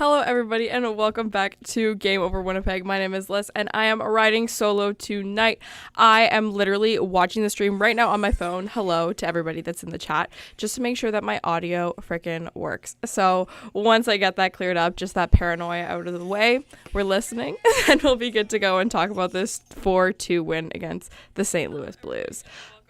Hello, everybody, and welcome back to Game Over Winnipeg. My name is Lyss, and I am riding solo tonight. I am literally watching the stream right now on my phone. Hello to everybody that's in the chat, just to make sure that my audio freaking works. So once I get that cleared up, just that paranoia out of the way, we're listening, and we'll be good to go and talk about this 4-2 win against the St. Louis Blues.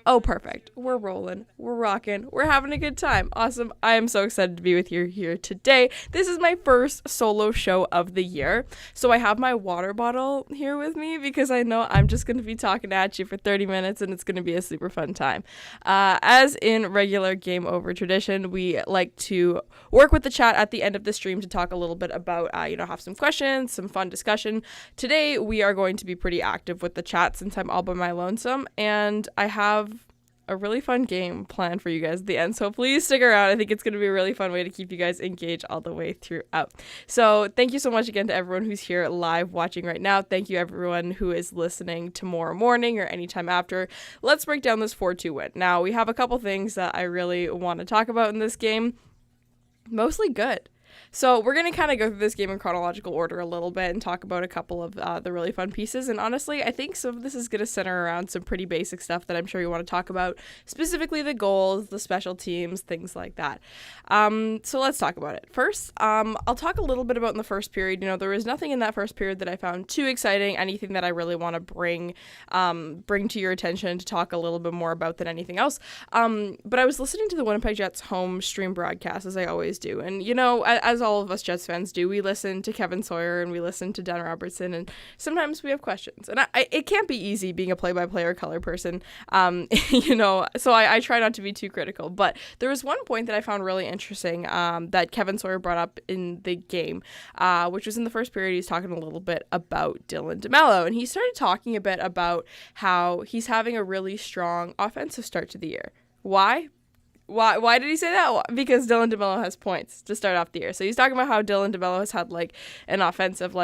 Oh, perfect. We're rolling. We're rocking. We're having a good time. Awesome. I am so excited to be with you here today. This is my first solo show of the year. So I have my water bottle here with me because I know I'm just going to be talking at you for 30 minutes and it's going to be a super fun time. As in regular Game Over tradition, we like to work with the chat at the end of the stream to talk a little bit about, have some questions, some fun discussion. Today, we are going to be pretty active with the chat since I'm all by my lonesome, and I have a really fun game planned for you guys at the end, so please stick around. I think it's going to be a really fun way to keep you guys engaged all the way throughout. So thank you so much again to everyone who's here live watching right now. Thank you everyone who is listening tomorrow morning or anytime after. Let's break down this 4-2 win. Now, we have a couple things that I really want to talk about in this game. Mostly good. So we're going to kind of go through this game in chronological order a little bit and talk about a couple of the really fun pieces. And honestly, I think some of this is going to center around some pretty basic stuff that I'm sure you want to talk about, specifically the goals, the special teams, things like that. So let's talk about it. First, I'll talk a little bit about in the first period. There was nothing in that first period that I found too exciting, anything that I really want to bring to your attention to talk a little bit more about than anything else. But I was listening to the Winnipeg Jets home stream broadcast, as I always do. And, as all of us Jets fans do, we listen to Kevin Sawyer and we listen to Dan Robertson, and sometimes we have questions. And it can't be easy being a play-by-play or color person, so I try not to be too critical. But there was one point that I found really interesting that Kevin Sawyer brought up in the game, which was in the first period. He's talking a little bit about DeMelo, and he started talking a bit about how he's having a really strong offensive start to the year. Why? Why did he say that? Because Dylan DeMelo has points to start off the year. So he's talking about how Dylan DeMelo has had an offensive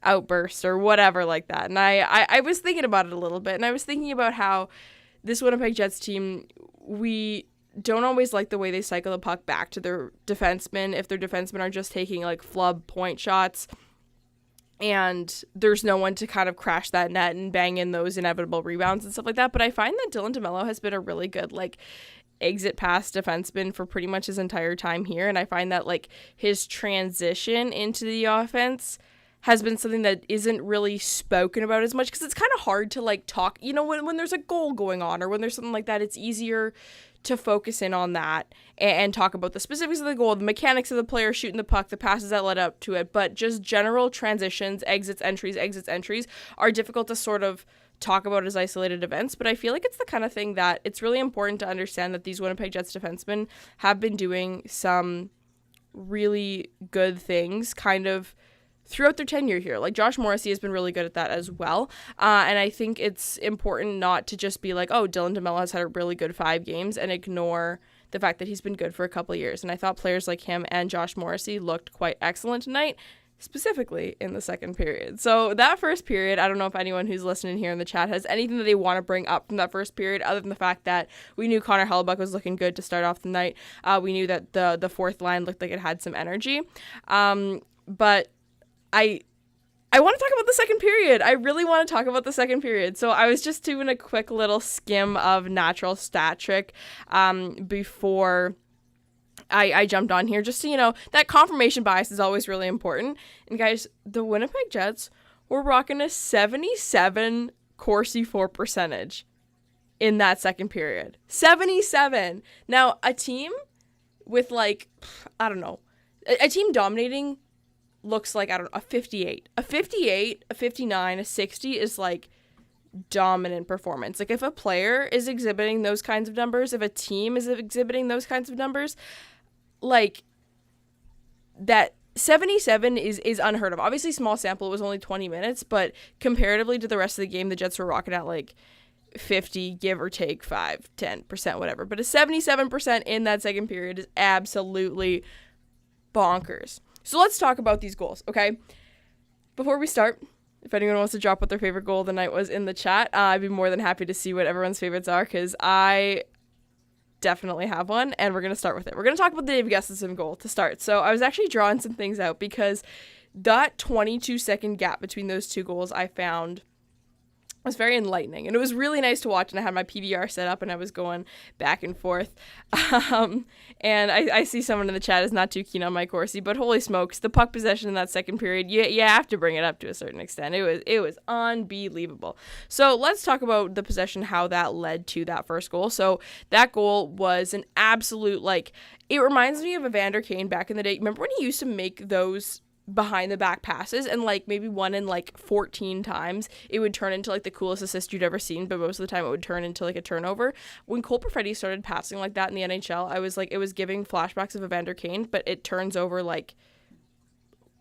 outburst or whatever like that. And I was thinking about it a little bit, and I was thinking about how this Winnipeg Jets team, we don't always like the way they cycle the puck back to their defensemen if their defensemen are just taking flub point shots and there's no one to kind of crash that net and bang in those inevitable rebounds and stuff like that. But I find that Dylan DeMelo has been a really good exit pass defenseman for pretty much his entire time here, and I find that his transition into the offense has been something that isn't really spoken about as much because it's kind of hard to talk, when there's a goal going on or when there's something like that. It's easier to focus in on that and talk about the specifics of the goal, the mechanics of the player shooting the puck, the passes that led up to it, but just general transitions, exits, entries are difficult to sort of talk about as isolated events. But I feel like it's the kind of thing that it's really important to understand that these Winnipeg Jets defensemen have been doing some really good things kind of throughout their tenure here. Josh Morrissey has been really good at that as well. And I think it's important not to just be Dylan DeMelo has had a really good 5 games and ignore the fact that he's been good for a couple of years. And I thought players like him and Josh Morrissey looked quite excellent tonight, specifically in the second period. So that first period, I don't know if anyone who's listening here in the chat has anything that they want to bring up from that first period other than the fact that we knew Connor Hellebuyck was looking good to start off the night. We knew that the fourth line looked like it had some energy. But I want to talk about the second period. I really want to talk about the second period. So I was just doing a quick little skim of natural stat trick before I jumped on here, just so that confirmation bias is always really important. And guys, the Winnipeg Jets were rocking a 77 Corsi for percentage in that second period. 77. Now, a team with a team dominating looks like, a 58. A 58, a 59, a 60 is dominant performance. If a player is exhibiting those kinds of numbers, if a team is exhibiting those kinds of numbers, that 77 is unheard of. Obviously, small sample, it was only 20 minutes, but comparatively to the rest of the game, the Jets were rocking at 50, give or take 5-10%, whatever. But a 77% in that second period is absolutely bonkers. So let's talk about these goals, okay? Before we start, if anyone wants to drop what their favorite goal of the night was in the chat, I'd be more than happy to see what everyone's favorites are, because I definitely have one, and we're going to start with it. We're going to talk about the Dave Gustafsson goal to start. So I was actually drawing some things out because that 22-second gap between those two goals I found was very enlightening, and it was really nice to watch, and I had my PVR set up and I was going back and forth, and I see someone in the chat is not too keen on my Corsi, but holy smokes, the puck possession in that second period, you have to bring it up to a certain extent. It was unbelievable. So let's talk about the possession, how that led to that first goal. So that goal was an absolute, like, it reminds me of Evander Kane back in the day. Remember when he used to make those behind the back passes, and like maybe one in like 14 times it would turn into like the coolest assist you'd ever seen, but most of the time it would turn into like a turnover? When Cole Perfetti started passing like that in the NHL, I was like, it was giving flashbacks of Evander Kane, but it turns over like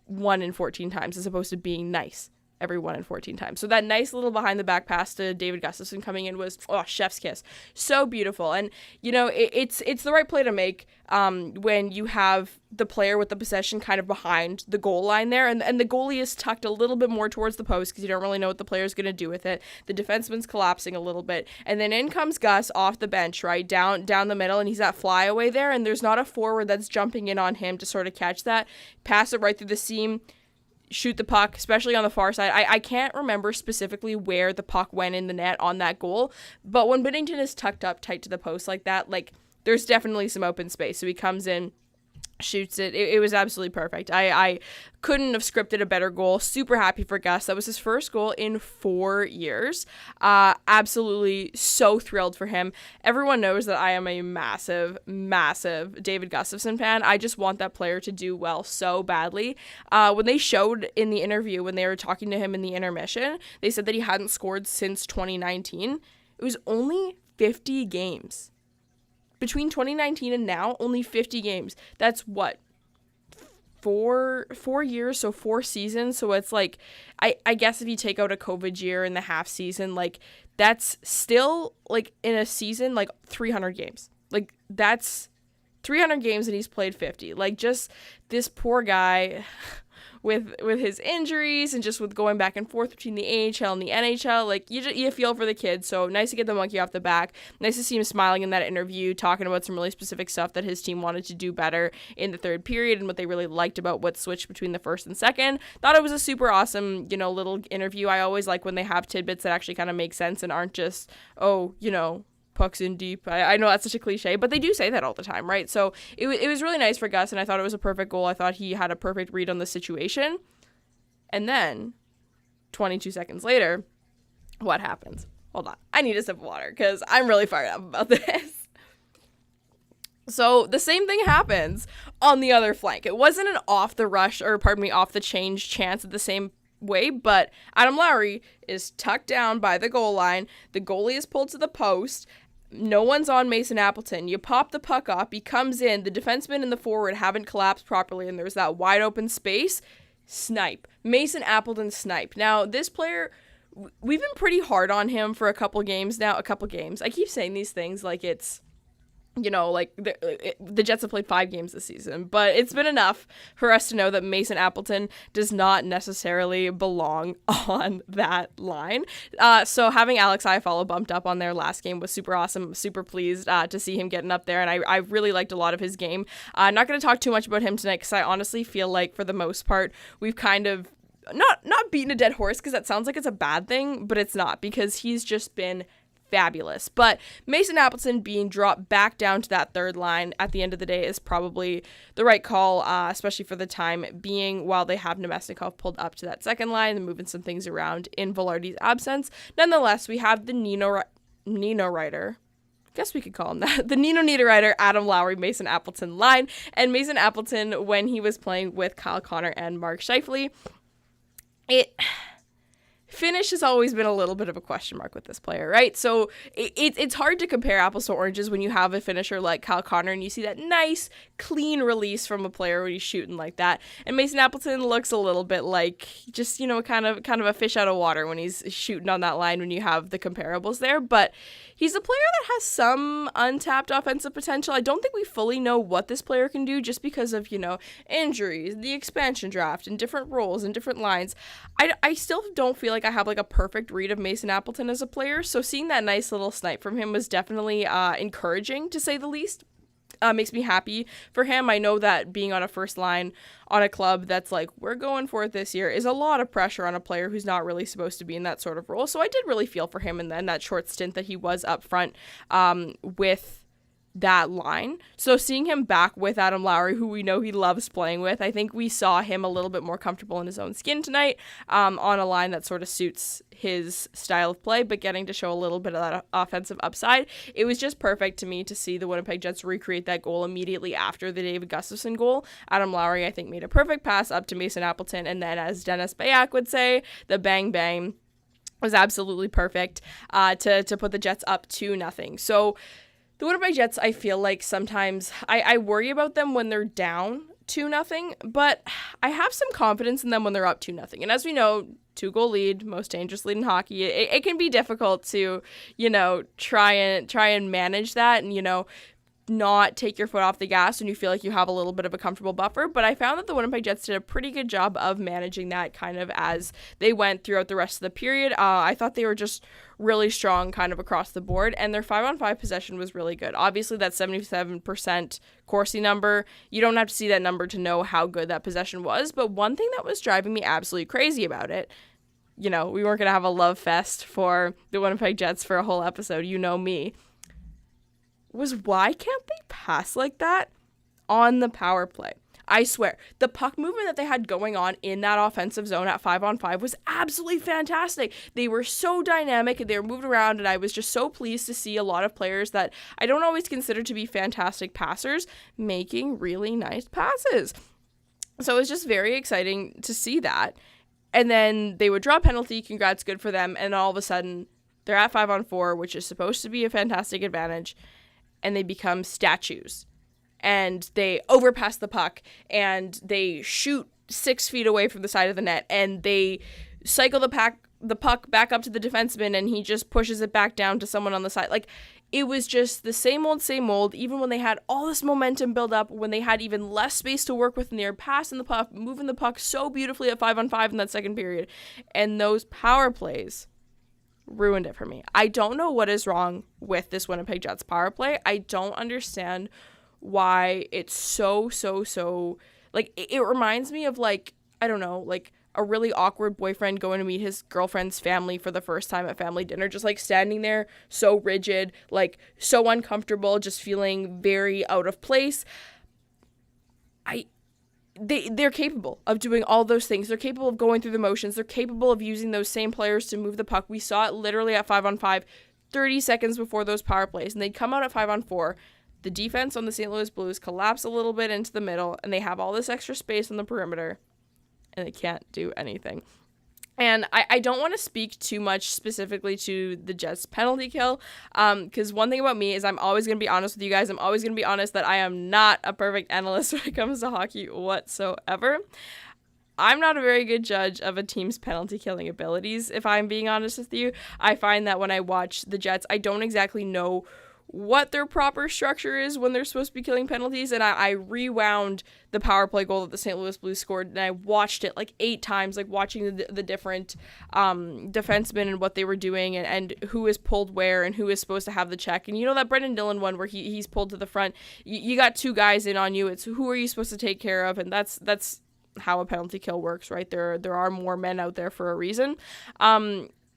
1 in 14 times as opposed to being nice every 1 in 14 times. So that nice little behind the back pass to David Gustafsson coming in was, chef's kiss. So beautiful. And, you know, it's the right play to make when you have the player with the possession kind of behind the goal line there. And the goalie is tucked a little bit more towards the post because you don't really know what the player's going to do with it. The defenseman's collapsing a little bit. And then in comes Gus off the bench, right, down the middle, and he's that flyaway there. And there's not a forward that's jumping in on him to sort of catch that. Pass it right through the seam. Shoot the puck, especially on the far side. I can't remember specifically where the puck went in the net on that goal, but when Binnington is tucked up tight to the post like that, like, there's definitely some open space. So he comes in, shoots it. It was absolutely perfect. I couldn't have scripted a better goal. Super happy for Gus. That was his first goal in 4 years. Absolutely so thrilled for him. Everyone knows that I am a massive David Gustafsson fan. I just want that player to do well so badly. When they showed in the interview, when they were talking to him in the intermission, they said that he hadn't scored since 2019. It was only 50 games. Between 2019 and now, only 50 games. That's what? 4 years, so 4 seasons. So it's like, I guess if you take out a COVID year and the half season, like, that's still, like, in a season, like, 300 games. Like, that's 300 games and he's played 50. Like, just this poor guy with his injuries and just with going back and forth between the AHL and the NHL, like, you feel for the kid. So nice to get the monkey off the back. Nice to see him smiling in that interview, talking about some really specific stuff that his team wanted to do better in the third period and what they really liked about what switched between the first and second. Thought it was a super awesome, you know, little interview. I always like when they have tidbits that actually kind of make sense and aren't just, pucks in deep. I know that's such a cliche, but they do say that all the time, right? So it was really nice for Gus, and I thought it was a perfect goal. I thought he had a perfect read on the situation. And then 22 seconds later, what happens? Hold on. I need a sip of water because I'm really fired up about this. So the same thing happens on the other flank. It wasn't an off the change chance at the same way, but Adam Lowry is tucked down by the goal line. The goalie is pulled to the post. No one's on Mason Appleton. You pop the puck up. He comes in. The defenseman and the forward haven't collapsed properly, and there's that wide open space. Snipe. Mason Appleton snipe. Now, this player, we've been pretty hard on him for a couple games now. I keep saying these things like it's, like the Jets have played 5 games this season, but it's been enough for us to know that Mason Appleton does not necessarily belong on that line. So having Alex Iafallo bumped up on their last game was super awesome. I'm super pleased to see him getting up there, and I really liked a lot of his game. I'm not going to talk too much about him tonight because I honestly feel like for the most part we've kind of not beaten a dead horse, because that sounds like it's a bad thing, but it's not, because he's just been fabulous. But Mason Appleton being dropped back down to that third line at the end of the day is probably the right call, especially for the time being, while they have Nemesnikov pulled up to that second line and moving some things around in Velarde's absence. Nonetheless, we have the Nino Rider. I guess we could call him that. The Nino Niederreiter, Adam Lowry, Mason Appleton line. And Mason Appleton, when he was playing with Kyle Connor and Mark Scheifele, finish has always been a little bit of a question mark with this player, right? So it's hard to compare apples to oranges when you have a finisher like Kyle Connor and you see that nice, clean release from a player when he's shooting like that. And Mason Appleton looks a little bit like just, kind of a fish out of water when he's shooting on that line when you have the comparables there. But he's a player that has some untapped offensive potential. I don't think we fully know what this player can do just because of, injuries, the expansion draft, and different roles and different lines. I still don't feel like like I have like a perfect read of Mason Appleton as a player. So seeing that nice little snipe from him was definitely encouraging, to say the least. Makes me happy for him. I know that being on a first line on a club that's like, we're going for it this year, is a lot of pressure on a player who's not really supposed to be in that sort of role. So I did really feel for him in then that short stint that he was up front with that line. So seeing him back with Adam Lowry, who we know he loves playing with, I think we saw him a little bit more comfortable in his own skin tonight, on a line that sort of suits his style of play, but getting to show a little bit of that offensive upside. It was just perfect to me to see the Winnipeg Jets recreate that goal immediately after the David Gustafsson goal. Adam Lowry, I think, made a perfect pass up to Mason Appleton, and then, as Dennis Bayak would say, the bang bang was absolutely perfect to put the Jets up 2-0. So the Winnipeg Jets, I feel like sometimes I worry about them when they're down 2-0, but I have some confidence in them when they're up 2-0. And as we know, 2-goal lead, most dangerous lead in hockey. It can be difficult to, try and manage that and, not take your foot off the gas when you feel like you have a little bit of a comfortable buffer. But I found that the Winnipeg Jets did a pretty good job of managing that kind of as they went throughout the rest of the period. I thought they were just really strong kind of across the board, and their 5-on-5 possession was really good. Obviously, that 77% Corsi number, you don't have to see that number to know how good that possession was. But one thing that was driving me absolutely crazy about it, we weren't going to have a love fest for the Winnipeg Jets for a whole episode, me, was why can't they pass like that on the power play? I swear, the puck movement that they had going on in that offensive zone at 5-on-5 was absolutely fantastic. They were so dynamic and they were moving around, and I was just so pleased to see a lot of players that I don't always consider to be fantastic passers making really nice passes. So it was just very exciting to see that. And then they would draw a penalty, congrats, good for them, and all of a sudden they're at 5-on-4, which is supposed to be a fantastic advantage, and they become statues. And they overpass the puck, and they shoot 6 feet away from the side of the net, and they cycle the puck back up to the defenseman, and he just pushes it back down to someone on the side. Like, it was just the same old, even when they had all this momentum build up, when they had even less space to work with, and they were passing the puck, moving the puck so beautifully at 5-on-5 in that second period. And those power plays ruined it for me. I don't know what is wrong with this Winnipeg Jets power play. I don't understand why it's so like, it reminds me of, like, I don't know, like a really awkward boyfriend going to meet his girlfriend's family for the first time at family dinner, just like standing there so rigid, like so uncomfortable, just feeling very out of place. They're capable of doing all those things. They're capable of going through the motions. They're capable of using those same players to move the puck. We saw it literally at 5-on-5, 30 seconds before those power plays, and they'd come out at 5-on-4. The defense on the St. Louis Blues collapse a little bit into the middle, and they have all this extra space on the perimeter, and they can't do anything. And I don't want to speak too much specifically to the Jets penalty kill, because one thing about me is I'm always going to be honest with you guys. I'm always going to be honest that I am not a perfect analyst when it comes to hockey whatsoever. I'm not a very good judge of a team's penalty killing abilities, if I'm being honest with you. I find that when I watch the Jets, I don't exactly know what their proper structure is when they're supposed to be killing penalties, and I rewound the power play goal that the St. Louis Blues scored, and I watched it like 8 times, like watching the different defensemen and what they were doing, and who is pulled where and who is supposed to have the check. And that Brendan Dillon one where he's pulled to the front, you got 2 guys in on you, it's who are you supposed to take care of, and that's how a penalty kill works, right? There are more men out there for a reason.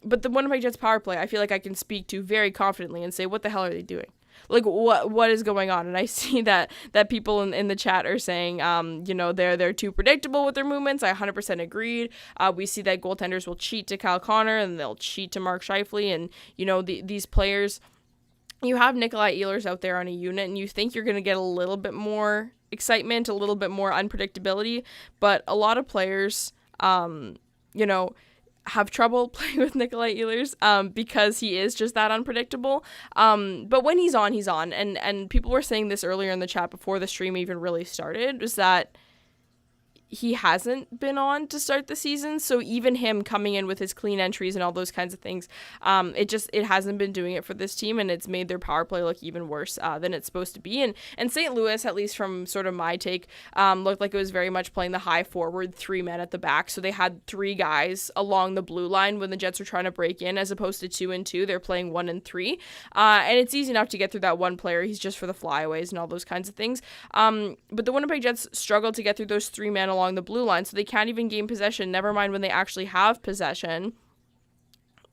But the Winnipeg Jets power play, I feel like I can speak to very confidently and say, what the hell are they doing? Like, what is going on? And I see that people in the chat are saying, they're too predictable with their movements. I 100% agreed. We see that goaltenders will cheat to Kyle Connor, and they'll cheat to Mark Scheifele. And, these players, you have Nikolai Ehlers out there on a unit, and you think you're going to get a little bit more excitement, a little bit more unpredictability. But a lot of players, have trouble playing with Nikolai Ehlers because he is just that unpredictable. But when he's on, he's on. And people were saying this earlier in the chat before the stream even really started, was that he hasn't been on to start the season. So even him coming in with his clean entries and all those kinds of things, it hasn't been doing it for this team, and it's made their power play look even worse than it's supposed to be. And St. Louis, at least from sort of my take, looked like it was very much playing the high forward, 3 men at the back. So they had 3 guys along the blue line when the Jets were trying to break in, as opposed to 2 and 2. They're playing 1 and 3. And it's easy enough to get through that one player. He's just for the flyaways and all those kinds of things. But the Winnipeg Jets struggled to get through those 3 men along the blue line, so they can't even gain possession, never mind when they actually have possession,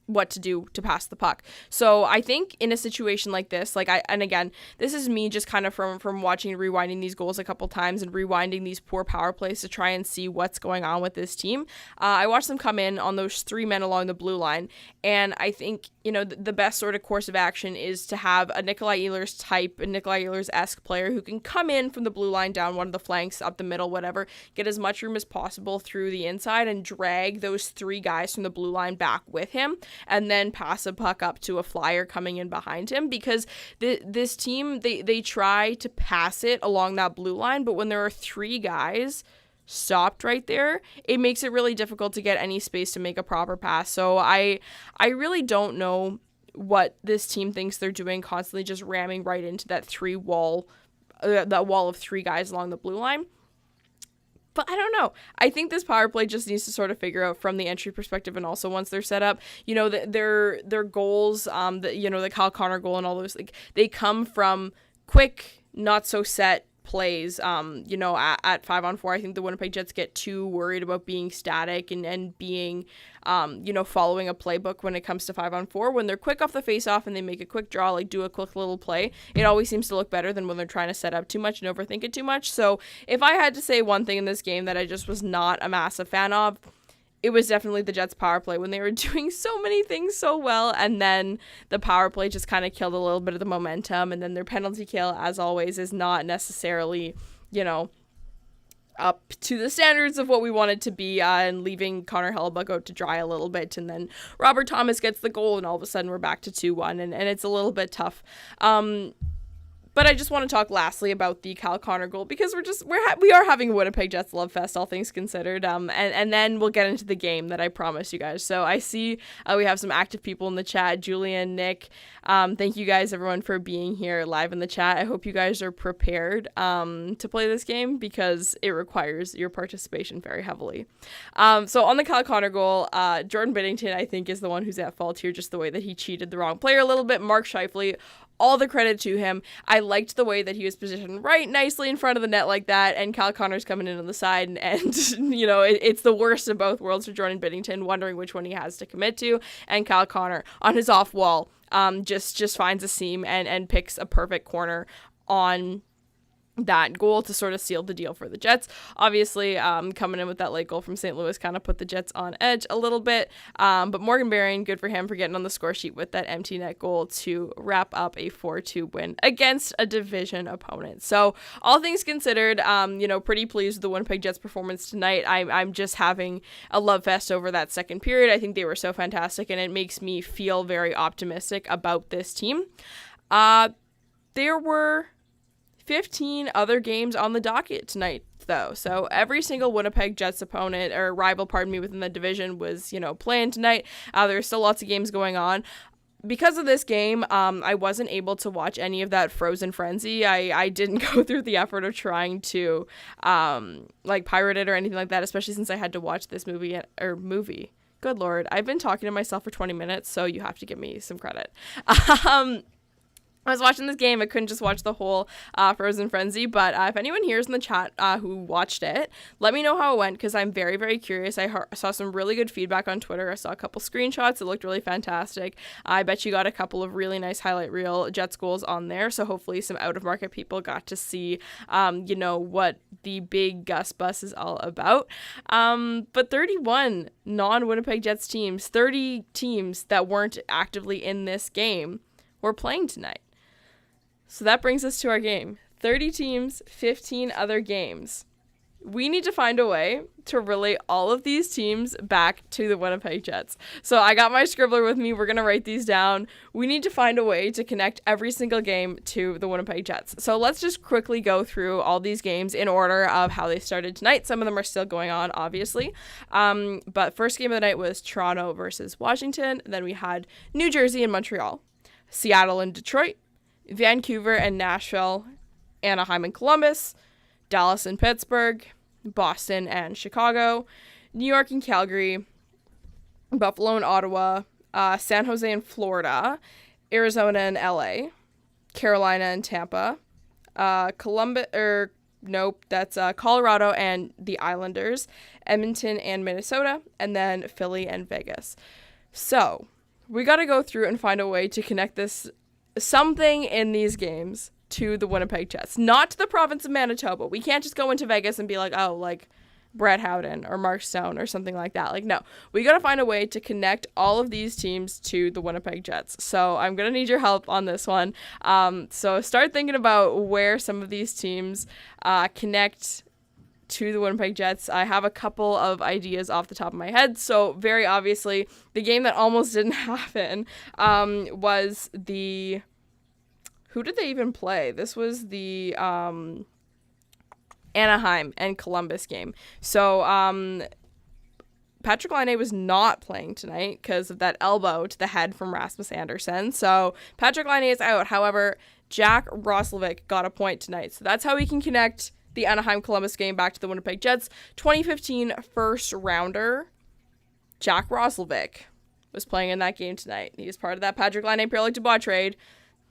what to do to pass the puck. So I think in a situation like this, and again, this is me just kind of from watching, rewinding these goals a couple times and rewinding these poor power plays to try and see what's going on with this team. I watched them come in on those 3 men along the blue line, and I think, the best sort of course of action is to have a Nikolai Ehlers type, a Nikolai Ehlers-esque player who can come in from the blue line down one of the flanks, up the middle, whatever, get as much room as possible through the inside and drag those 3 guys from the blue line back with him, and then pass a puck up to a flyer coming in behind him, because this team, they try to pass it along that blue line, but when there are 3 guys stopped right there, it makes it really difficult to get any space to make a proper pass. So I really don't know what this team thinks they're doing, constantly just ramming right into that wall of 3 guys along the blue line. But I don't know. I think this power play just needs to sort of figure out from the entry perspective, and also once they're set up, their goals, the Kyle Connor goal and all those, they come from quick, not so set plays. At 5-on-4, I think the Winnipeg Jets get too worried about being static and being, following a playbook when it comes to 5-on-4. When they're quick off the face-off and they make a quick draw, do a quick little play, it always seems to look better than when they're trying to set up too much and overthink it too much. So if I had to say one thing in this game that I just was not a massive fan of, it was definitely the Jets' power play, when they were doing so many things so well, and then the power play just kind of killed a little bit of the momentum, and then their penalty kill, as always, is not necessarily, up to the standards of what we want it to be, and leaving Connor Hellebuyck out to dry a little bit, and then Robert Thomas gets the goal, and all of a sudden we're back to 2-1, and it's a little bit tough. But I just want to talk lastly about the Kyle Connor goal, because we are having a Winnipeg Jets love fest, all things considered. And then we'll get into the game that I promised you guys. So I see we have some active people in the chat. Julian, Nick, thank you guys, everyone, for being here live in the chat. I hope you guys are prepared to play this game, because it requires your participation very heavily. So on the Kyle Connor goal, Jordan Binnington, I think, is the one who's at fault here, just the way that he cheated the wrong player a little bit. Mark Scheifele, all the credit to him. I liked the way that he was positioned right nicely in front of the net like that, and Kyle Connor's coming in on the side, and it's the worst of both worlds for Jordan Binnington, wondering which one he has to commit to, and Kyle Connor on his off wall just finds a seam and picks a perfect corner on that goal to sort of seal the deal for the Jets. Obviously, coming in with that late goal from St. Louis kind of put the Jets on edge a little bit, but Morgan Barron, good for him for getting on the score sheet with that empty net goal to wrap up a 4-2 win against a division opponent. So all things considered, pretty pleased with the Winnipeg Jets performance tonight. I'm just having a love fest over that second period. I think they were so fantastic, and it makes me feel very optimistic about this team. There were 15 other games on the docket tonight, though. So every single Winnipeg Jets opponent, or rival, within the division was, playing tonight. There's still lots of games going on. Because of this game, I wasn't able to watch any of that Frozen Frenzy. I didn't go through the effort of trying to, pirate it or anything like that, especially since I had to watch this movie. Good Lord. I've been talking to myself for 20 minutes, so you have to give me some credit. I was watching this game. I couldn't just watch the whole Frozen Frenzy, but if anyone here is in the chat who watched it, let me know how it went, because I'm very, very curious. I saw some really good feedback on Twitter. I saw a couple screenshots. It looked really fantastic. I bet you got a couple of really nice highlight reel Jets goals on there, so hopefully some out-of-market people got to see, what the big Gus bus is all about. But 31 non-Winnipeg Jets teams, 30 teams that weren't actively in this game, were playing tonight. So that brings us to our game. 30 teams, 15 other games. we need to find a way to relate all of these teams back to the Winnipeg Jets. So I got my scribbler with me. We're going to write these down. We need to find a way to connect every single game to the Winnipeg Jets. So let's just quickly go through all these games in order of how they started tonight. Some of them are still going on, obviously. But first game of the night was Toronto versus Washington. Then we had New Jersey and Montreal, Seattle and Detroit, Vancouver and Nashville, Anaheim and Columbus, Dallas and Pittsburgh, Boston and Chicago, New York and Calgary, Buffalo and Ottawa, San Jose and Florida, Arizona and LA, Carolina and Tampa, Colorado and the Islanders, Edmonton and Minnesota, and then Philly and Vegas. So we got to go through and find a way to connect something in these games to the Winnipeg Jets, not to the province of Manitoba. We can't just go into Vegas and be like, oh, like Brett Howden or Mark Stone or something like that. Like, no, we got to find a way to connect all of these teams to the Winnipeg Jets. So I'm going to need your help on this one. So start thinking about where some of these teams connect to the Winnipeg Jets. I have a couple of ideas off the top of my head. So very obviously, the game that almost didn't happen was the... Who did they even play? This was the Anaheim and Columbus game. So Patrick Laine was not playing tonight because of that elbow to the head from Rasmus Andersson. So Patrick Laine is out. However, Jack Roslovic got a point tonight. So that's how we can connect the Anaheim-Columbus game back to the Winnipeg Jets. 2015 first rounder Jack Roslovic was playing in that game tonight. He was part of that Patrick Laine Pierre Luc Dubois trade.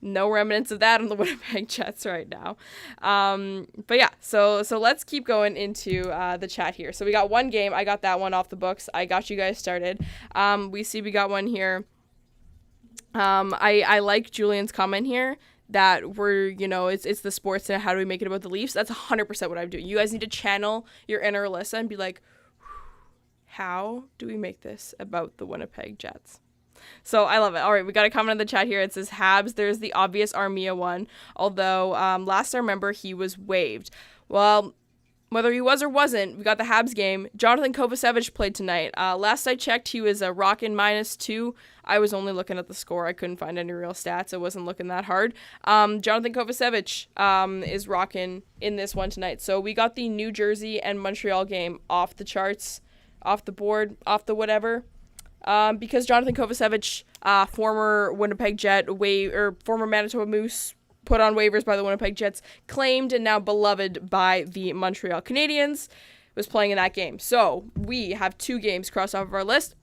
No remnants of that on the Winnipeg Jets right now. But yeah, so let's keep going into the chat here. So we got one game. I got that one off the books. I got you guys started. We got one here. I like Julian's comment here that it's the sports and how do we make it about the Leafs. That's 100% what I'm doing. You guys need to channel your inner Alyssa and be like, how do we make this about the Winnipeg Jets? So I love it. All right, we got a comment in the chat here. It says Habs. There's the obvious Armia one, although last I remember he was waived. Well, whether he was or wasn't, we got the Habs game. Jonathan Kovacevic played tonight. Last I checked, he was a rockin' -2. I was only looking at the score. I couldn't find any real stats. I wasn't looking that hard. Jonathan Kovacevic is rocking in this one tonight. So we got the New Jersey and Montreal game off the charts, off the board, off the whatever. Because Jonathan Kovacevic, former Winnipeg Jet, former Manitoba Moose, put on waivers by the Winnipeg Jets, claimed and now beloved by the Montreal Canadiens, was playing in that game. So we have 2 games crossed off of our list.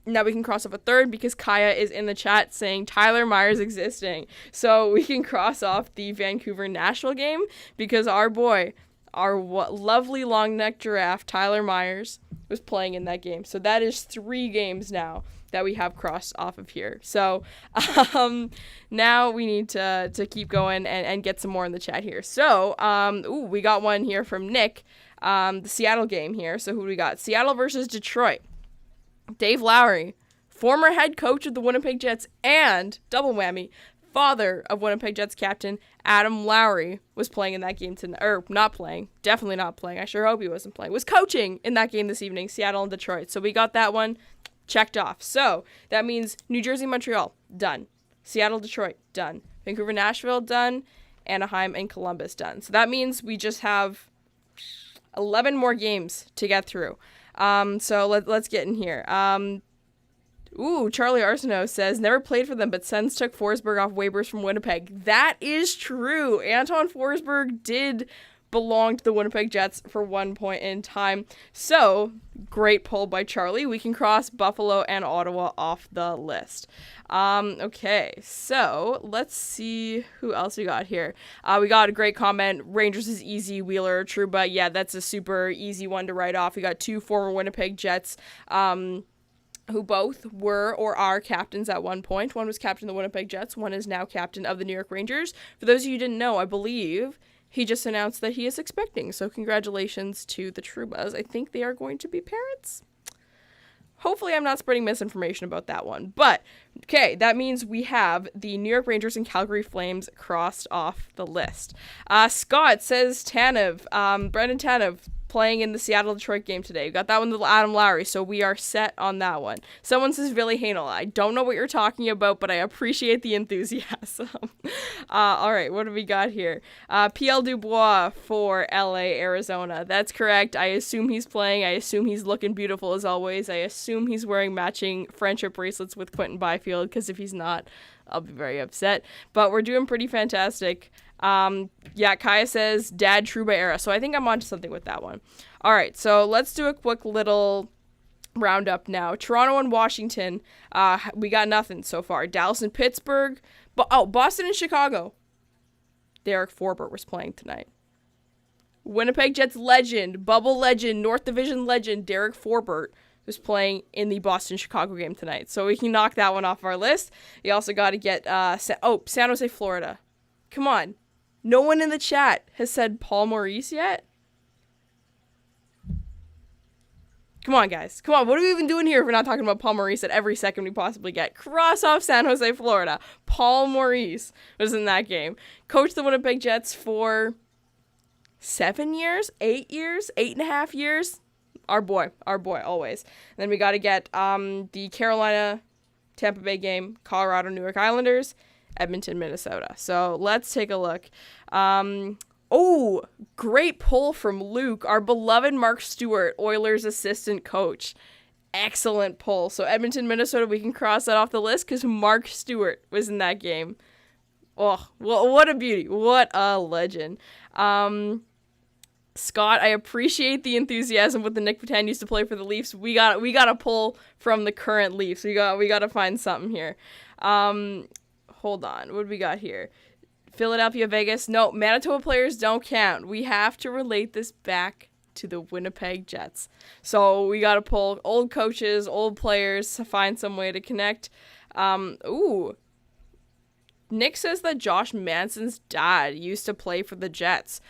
Now we can cross off a third because Kaya is in the chat saying Tyler Myers existing. So we can cross off the Vancouver-Nashville game because our boy, lovely long-necked giraffe, Tyler Myers, was playing in that game. So that is 3 games now that we have crossed off of here. So now we need to keep going and get some more in the chat here. So we got one here from Nick, the Seattle game here. So who do we got? Seattle versus Detroit. Dave Lowry, former head coach of the Winnipeg Jets and double whammy, father of Winnipeg Jets captain Adam Lowry, was playing in that game tonight, or not playing, definitely not playing. I sure hope he wasn't playing. Was coaching in that game this evening, Seattle and Detroit. So we got that one checked off. So that means New Jersey, Montreal, done. Seattle, Detroit, done. Vancouver, Nashville, done. Anaheim and Columbus, done. So that means we just have 11 more games to get through. So let's get in here. Charlie Arsenault says, never played for them, but Sens took Forsberg off waivers from Winnipeg. That is true. Anton Forsberg did belong to the Winnipeg Jets for one point in time. So, great pull by Charlie. We can cross Buffalo and Ottawa off the list. Okay, so let's see who else we got here. We got a great comment. Rangers is easy, Wheeler, Trouba. Yeah, that's a super easy one to write off. We got 2 former Winnipeg Jets, who both were or are captains at one point. One was captain of the Winnipeg Jets. One is now captain of the New York Rangers. For those of you who didn't know, I believe he just announced that he is expecting. So congratulations to the Trubas. I think they are going to be parents. Hopefully I'm not spreading misinformation about that one. But, okay, that means we have the New York Rangers and Calgary Flames crossed off the list. Scott says Tanev, Brendan Tanev, playing in the Seattle-Detroit game today. We got that one with Adam Lowry, so we are set on that one. Someone says, Billy Hanel. I don't know what you're talking about, but I appreciate the enthusiasm. All right, what do we got here? PL Dubois for LA, Arizona. That's correct. I assume he's playing. I assume he's looking beautiful as always. I assume he's wearing matching friendship bracelets with Quentin Byfield, because if he's not, I'll be very upset. But we're doing pretty fantastic. Kaya says Dad Trouba era. So I think I'm onto something with that one. All right, so let's do a quick little roundup now. Toronto and Washington, we got nothing so far. Dallas and Pittsburgh. Boston and Chicago. Derek Forbort was playing tonight. Winnipeg Jets legend, bubble legend, North Division legend, Derek Forbort was playing in the Boston-Chicago game tonight. So we can knock that one off our list. You also got to get, San Jose, Florida. Come on. No one in the chat has said Paul Maurice yet? Come on, guys. Come on. What are we even doing here if we're not talking about Paul Maurice at every second we possibly get? Cross off San Jose, Florida. Paul Maurice was in that game. Coached the Winnipeg Jets for 7 years? 8 years? 8.5 years? Our boy, always. And then we got to get the Carolina-Tampa Bay game, Colorado-New York Islanders, Edmonton, Minnesota. So let's take a look. Great pull from Luke, our beloved Mark Stewart, Oilers assistant coach. Excellent pull. So Edmonton, Minnesota, we can cross that off the list because Mark Stewart was in that game. Oh, well, what a beauty. What a legend. Scott, I appreciate the enthusiasm with the Nick Patan used to play for the Leafs. We got a pull from the current Leafs. We got to find something here. Hold on. What do we got here? Philadelphia, Vegas. No, Manitoba players don't count. We have to relate this back to the Winnipeg Jets. So we got to pull old coaches, old players to find some way to connect. Nick says that Josh Manson's dad used to play for the Jets.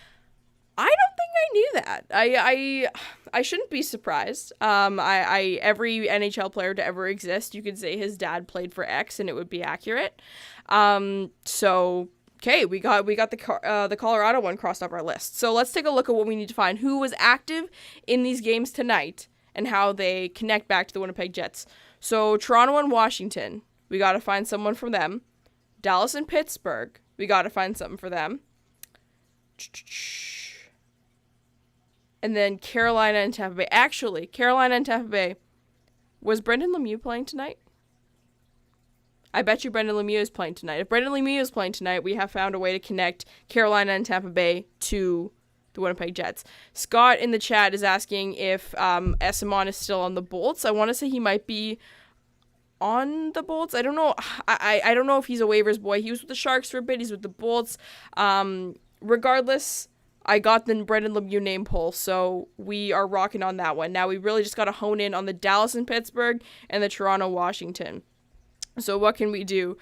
I don't think I knew that. I shouldn't be surprised. Every NHL player to ever exist, you could say his dad played for X and it would be accurate. Okay, we got the Colorado one crossed off our list. So let's take a look at what we need to find. Who was active in these games tonight and how they connect back to the Winnipeg Jets. So Toronto and Washington, we got to find someone from them. Dallas and Pittsburgh, we got to find something for them. And then Carolina and Tampa Bay. Actually, Carolina and Tampa Bay. Was Brendan Lemieux playing tonight? I bet you Brendan Lemieux is playing tonight. If Brendan Lemieux is playing tonight, we have found a way to connect Carolina and Tampa Bay to the Winnipeg Jets. Scott in the chat is asking if Esamon is still on the Bolts. I want to say he might be on the Bolts. I don't know. I don't know if he's a waivers boy. He was with the Sharks for a bit. He's with the Bolts. Regardless, I got the Brendan Lemieux name pull, so we are rocking on that one. Now we really just got to hone in on the Dallas and Pittsburgh and the Toronto, Washington. So what can we do?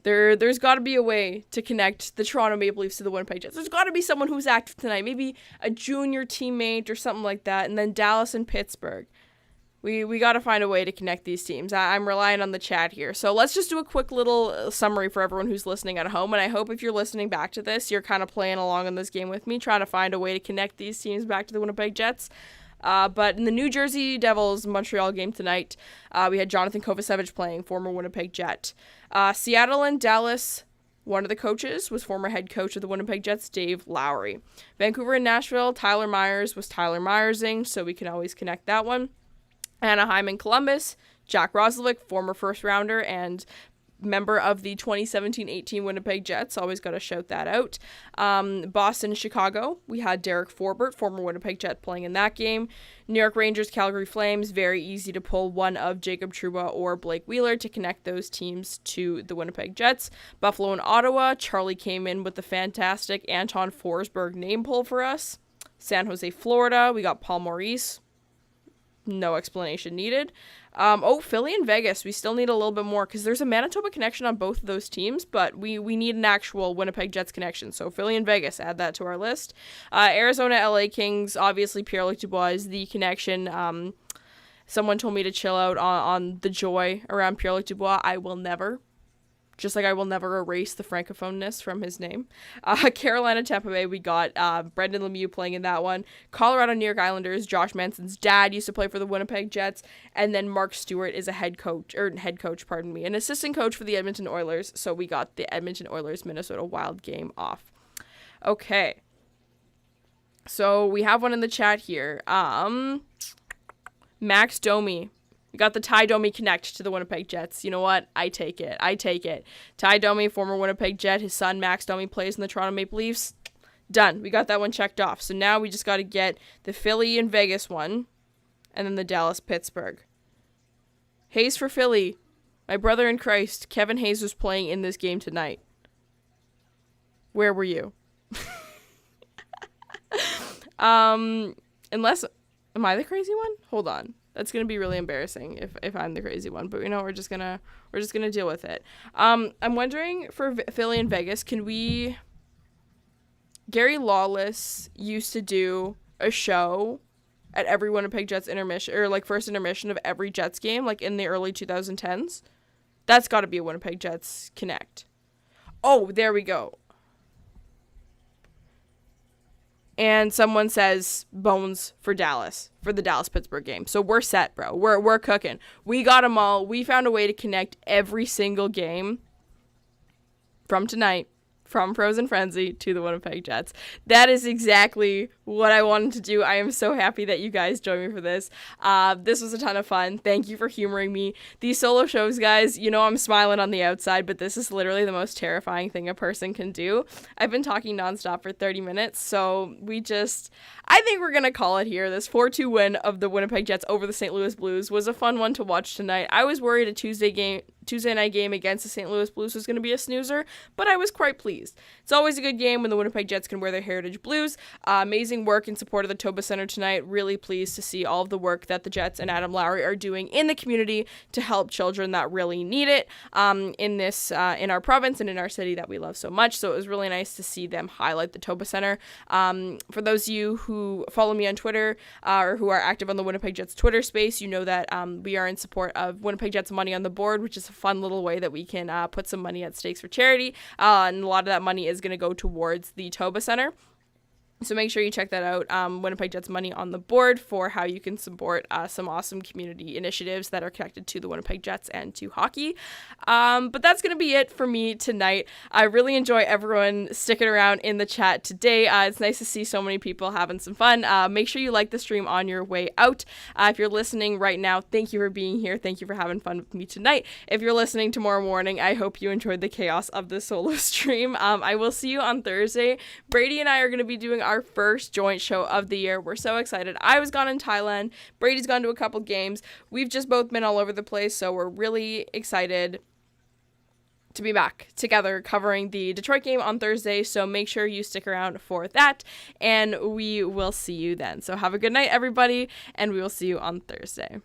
There's got to be a way to connect the Toronto Maple Leafs to the Winnipeg Jets. There's got to be someone who's active tonight, maybe a junior teammate or something like that, and then Dallas and Pittsburgh. We got to find a way to connect these teams. I'm relying on the chat here. So let's just do a quick little summary for everyone who's listening at home, and I hope if you're listening back to this, you're kind of playing along in this game with me, trying to find a way to connect these teams back to the Winnipeg Jets. But in the New Jersey Devils-Montreal game tonight, we had Jonathan Kovacevic playing, former Winnipeg Jet. Seattle and Dallas, one of the coaches was former head coach of the Winnipeg Jets, Dave Lowry. Vancouver and Nashville, Tyler Myers was Tyler Myersing, so we can always connect that one. Anaheim and Columbus, Jack Roslovic, former first-rounder and member of the 2017-18 Winnipeg Jets. Always got to shout that out. Boston and Chicago, we had Derek Forbort, former Winnipeg Jet, playing in that game. New York Rangers, Calgary Flames, very easy to pull one of Jacob Trouba or Blake Wheeler to connect those teams to the Winnipeg Jets. Buffalo and Ottawa, Charlie came in with the fantastic Anton Forsberg name pull for us. San Jose, Florida, we got Paul Maurice. No explanation needed. Philly and Vegas, we still need a little bit more because there's a Manitoba connection on both of those teams, but we need an actual Winnipeg Jets connection. So Philly and Vegas, add that to our list. Arizona, LA Kings, obviously Pierre-Luc Dubois is the connection. Someone told me to chill out on the joy around Pierre-Luc Dubois. I will never just like I will never erase the francophoneness from his name. Carolina, Tampa Bay, we got Brendan Lemieux playing in that one. Colorado, New York Islanders, Josh Manson's dad used to play for the Winnipeg Jets. And then Mark Stewart is an assistant coach for the Edmonton Oilers. So we got the Edmonton Oilers Minnesota Wild game off. Okay. So we have one in the chat here. Max Domi. We got the Ty Domi connect to the Winnipeg Jets. You know what? I take it. Ty Domi, former Winnipeg Jet. His son, Max Domi, plays in the Toronto Maple Leafs. Done. We got that one checked off. So now we just got to get the Philly and Vegas one. And then the Dallas-Pittsburgh. Hayes for Philly. My brother in Christ, Kevin Hayes, was playing in this game tonight. Where were you? Unless... Am I the crazy one? Hold on. That's gonna be really embarrassing if I'm the crazy one. But we're just gonna deal with it. I'm wondering for Philly and Vegas, can we? Gary Lawless used to do a show at every Winnipeg Jets intermission, or like first intermission of every Jets game, like in the early 2010s. That's got to be a Winnipeg Jets connect. Oh, there we go. And someone says Bones for Dallas, for the Dallas-Pittsburgh game. So we're set, bro. We're cooking. We got them all. We found a way to connect every single game from tonight, from Frozen Frenzy to the Winnipeg Jets. That is exactly what I wanted to do. I am so happy that you guys joined me for this. This was a ton of fun. Thank you for humoring me. These solo shows, guys, you know I'm smiling on the outside, but this is literally the most terrifying thing a person can do. I've been talking nonstop for 30 minutes, so I think we're going to call it here. This 4-2 win of the Winnipeg Jets over the St. Louis Blues was a fun one to watch tonight. I was worried a Tuesday night game against the St. Louis Blues was going to be a snoozer, but I was quite pleased. It's always a good game when the Winnipeg Jets can wear their heritage blues. Amazing work in support of the Toba Center tonight. Really pleased to see all of the work that the Jets and Adam Lowry are doing in the community to help children that really need it in our province and in our city that we love so much. So it was really nice to see them highlight the Toba Center. For those of you who follow me on Twitter or who are active on the Winnipeg Jets Twitter space, you know that we are in support of Winnipeg Jets Money on the Board, which is a fun little way that we can put some money at stakes for charity. And a lot of that money is going to go towards the Toba Center. So make sure you check that out, Winnipeg Jets Money on the Board, for how you can support some awesome community initiatives that are connected to the Winnipeg Jets and to hockey. But that's going to be it for me tonight. I really enjoy everyone sticking around in the chat today. It's nice to see so many people having some fun. Make sure you like the stream on your way out. If you're listening right now, thank you for being here. Thank you for having fun with me tonight. If you're listening tomorrow morning, I hope you enjoyed the chaos of the solo stream. I will see you on Thursday. Brady and I are going to be doing our first joint show of the year. We're so excited. I was gone in Thailand. Brady's gone to a couple games. We've just both been all over the place, so we're really excited to be back together covering the Detroit game on Thursday. So make sure you stick around for that, and we will see you then. So have a good night, everybody, and we will see you on Thursday.